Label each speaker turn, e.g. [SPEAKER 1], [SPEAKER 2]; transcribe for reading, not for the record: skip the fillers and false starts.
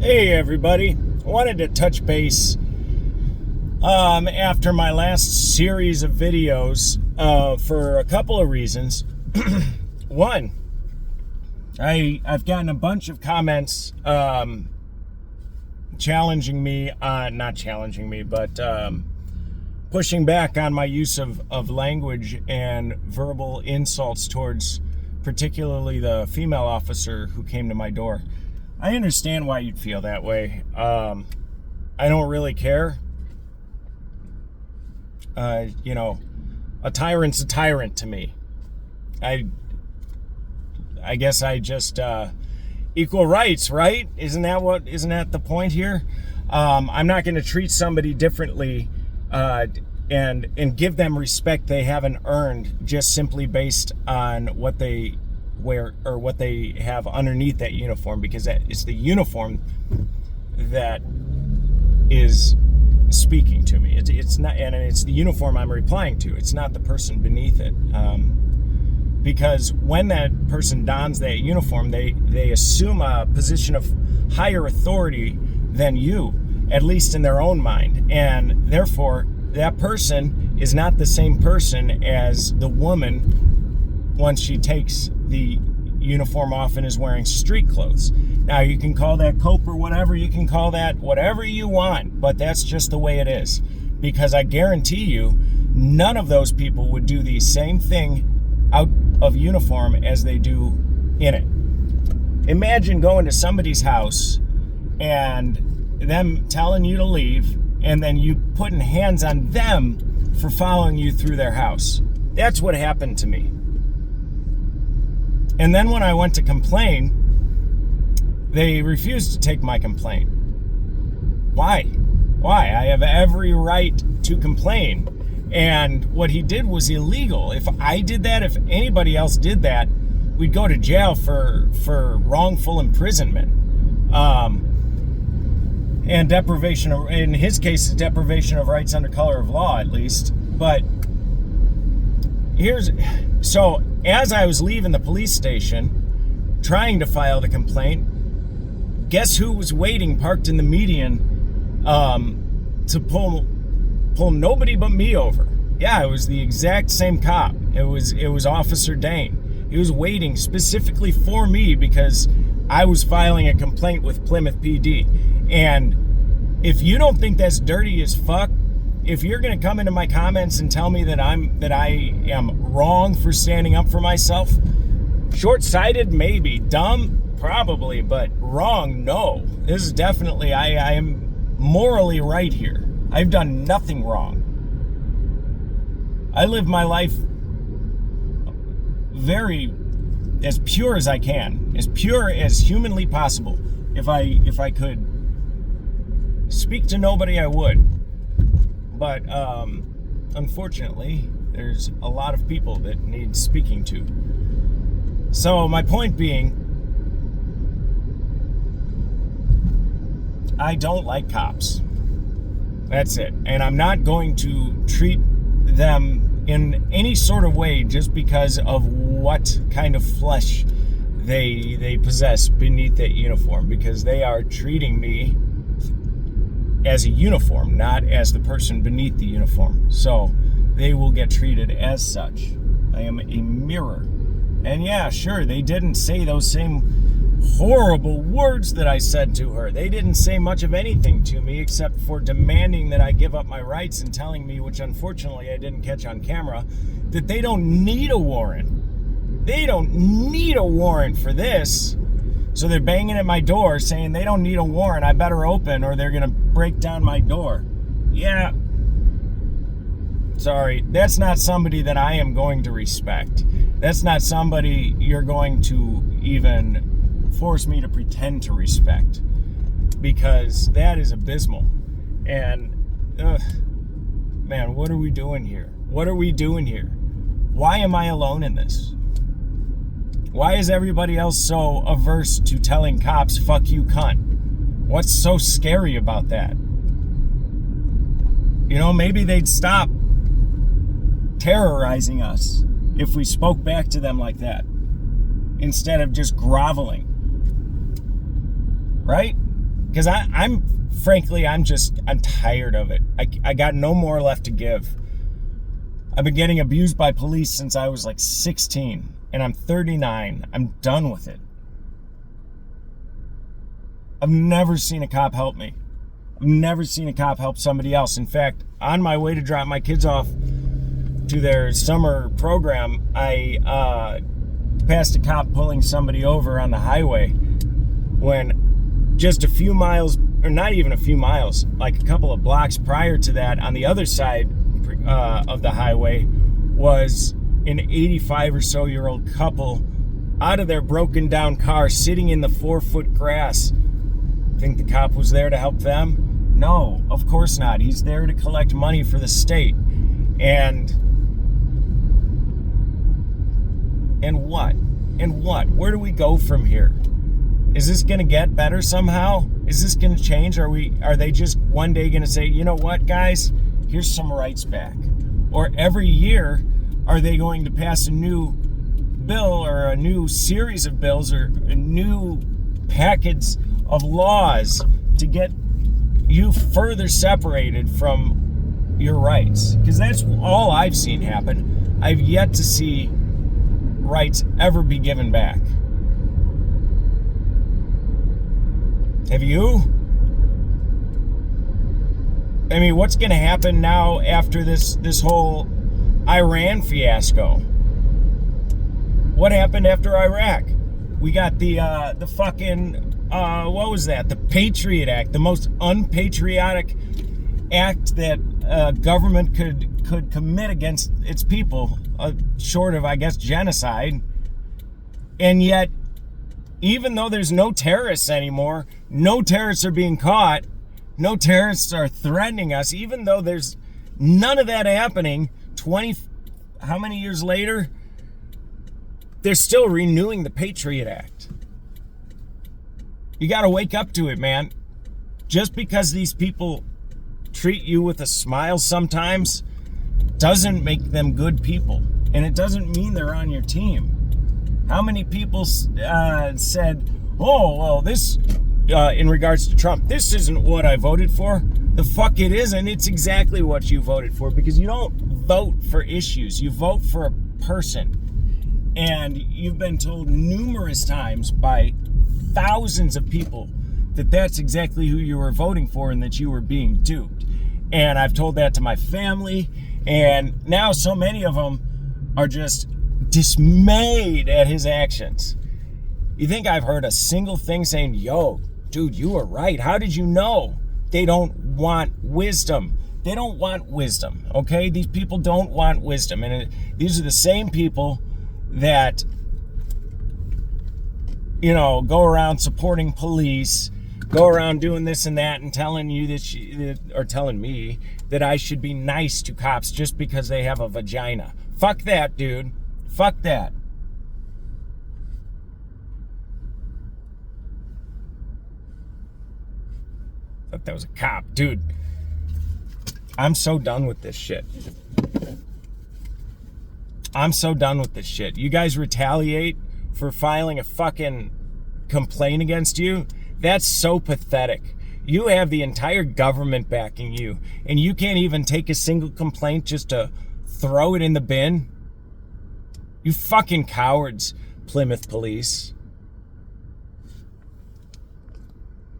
[SPEAKER 1] Hey everybody, I wanted to touch base after my last series of videos for a couple of reasons. One, I've gotten a bunch of comments challenging me, not challenging me, but pushing back on my use of language and verbal insults towards particularly the female officer who came to my door. I understand why you'd feel that way. I don't really care. A tyrant's a tyrant to me. I guess I just equal rights, right? Isn't that the point here? I'm not going to treat somebody differently and give them respect they haven't earned just simply based on what they wear or what they have underneath that uniform, because it's the uniform that is speaking to me. It's not, and it's the uniform I'm replying to. It's not the person beneath it. Because when that person dons that uniform, they assume a position of higher authority than you, at least in their own mind. And therefore, that person is not the same person as the woman once she takes the uniform off and is wearing street clothes. Now, you can call that cope or whatever, you can call that whatever you want, but that's just the way it is. Because I guarantee you, none of those people would do the same thing out of uniform as they do in it. Imagine going to somebody's house and them telling you to leave, and then you putting hands on them for following you through their house. That's what happened to me. And then when I went to complain, they refused to take my complaint. Why? I have every right to complain. And what he did was illegal. If I did that, if anybody else did that, we'd go to jail for wrongful imprisonment. And deprivation of, in his case, deprivation of rights under color of law, at least. But so as I was leaving the police station, trying to file the complaint, guess who was waiting, parked in the median, to pull nobody but me over? Yeah, it was the exact same cop. It was Officer Dane. He was waiting specifically for me because I was filing a complaint with Plymouth PD. And if you don't think that's dirty as fuck, if you're going to come into my comments and tell me that I am wrong for standing up for myself, short-sighted, maybe, dumb, probably, but wrong, no. This is definitely, I am morally right here. I've done nothing wrong. I live my life very as pure as I can, as pure as humanly possible. If I could speak to nobody, I would. But unfortunately, there's a lot of people that need speaking to. So my point being, I don't like cops. That's it. And I'm not going to treat them in any sort of way just because of what kind of flesh they possess beneath that uniform, because they are treating me as a uniform, not as the person beneath the uniform. So they will get treated as such. I am a mirror. And yeah, sure, they didn't say those same horrible words that I said to her. They didn't say much of anything to me except for demanding that I give up my rights and telling me, which unfortunately I didn't catch on camera, that they don't need a warrant. They don't need a warrant for this. So they're banging at my door saying they don't need a warrant, I better open or they're going to break down my door. Yeah. Sorry, that's not somebody that I am going to respect. That's not somebody you're going to even force me to pretend to respect, because that is abysmal. And, man, what are we doing here? What are we doing here? Why am I alone in this? Why is everybody else so averse to telling cops, fuck you, cunt? What's so scary about that? You know, maybe they'd stop terrorizing us if we spoke back to them like that, instead of just groveling. Right? Because I'm frankly, I'm tired of it. I got no more left to give. I've been getting abused by police since I was like 16, and I'm 39. I'm done with it. I've never seen a cop help me. I've never seen a cop help somebody else. In fact, on my way to drop my kids off to their summer program, I passed a cop pulling somebody over on the highway when just a few miles, or not even a few miles, like a couple of blocks prior to that, on the other side of the highway, was an 85 or so year old couple out of their broken down car, sitting in the 4-foot grass. Think the cop was there to help them? No, of course not. He's there to collect money for the state. And what? And what? Where do we go from here? Is this going to get better somehow? Is this going to change? Are they just one day going to say, you know what, guys, here's some rights back? Or every year, are they going to pass a new bill or a new series of bills or a new package of laws to get you further separated from your rights? Because that's all I've seen happen. I've yet to see rights ever be given back. Have you? I mean, what's going to happen now after this whole Iran fiasco? What happened after Iraq? We got the fucking what was that? The Patriot Act, the most unpatriotic act that government could commit against its people, short of, I guess, genocide. And yet, even though there's no terrorists anymore, no terrorists are being caught, no terrorists are threatening us, even though there's none of that happening, how many years later, they're still renewing the Patriot Act. You got to wake up to it, man. Just because these people treat you with a smile sometimes doesn't make them good people. And it doesn't mean they're on your team. How many people said, oh, well, this, in regards to Trump, this isn't what I voted for? The fuck it isn't. It's exactly what you voted for, because you don't vote for issues. You vote for a person. And you've been told numerous times by thousands of people that that's exactly who you were voting for and that you were being duped. And I've told that to my family, and now so many of them are just dismayed at his actions. You think I've heard a single thing saying, yo, dude, you were right? How did you know? They don't want wisdom. They don't want wisdom, okay? These people don't want wisdom. And these are the same people that, you know, go around supporting police, go around doing this and that, and telling you or telling me that I should be nice to cops just because they have a vagina. Fuck that, dude. Fuck that. Thought that was a cop. Dude, I'm so done with this shit. I'm so done with this shit. You guys retaliate for filing a fucking complaint against you? That's so pathetic. You have the entire government backing you, and you can't even take a single complaint just to throw it in the bin? You fucking cowards, Plymouth police.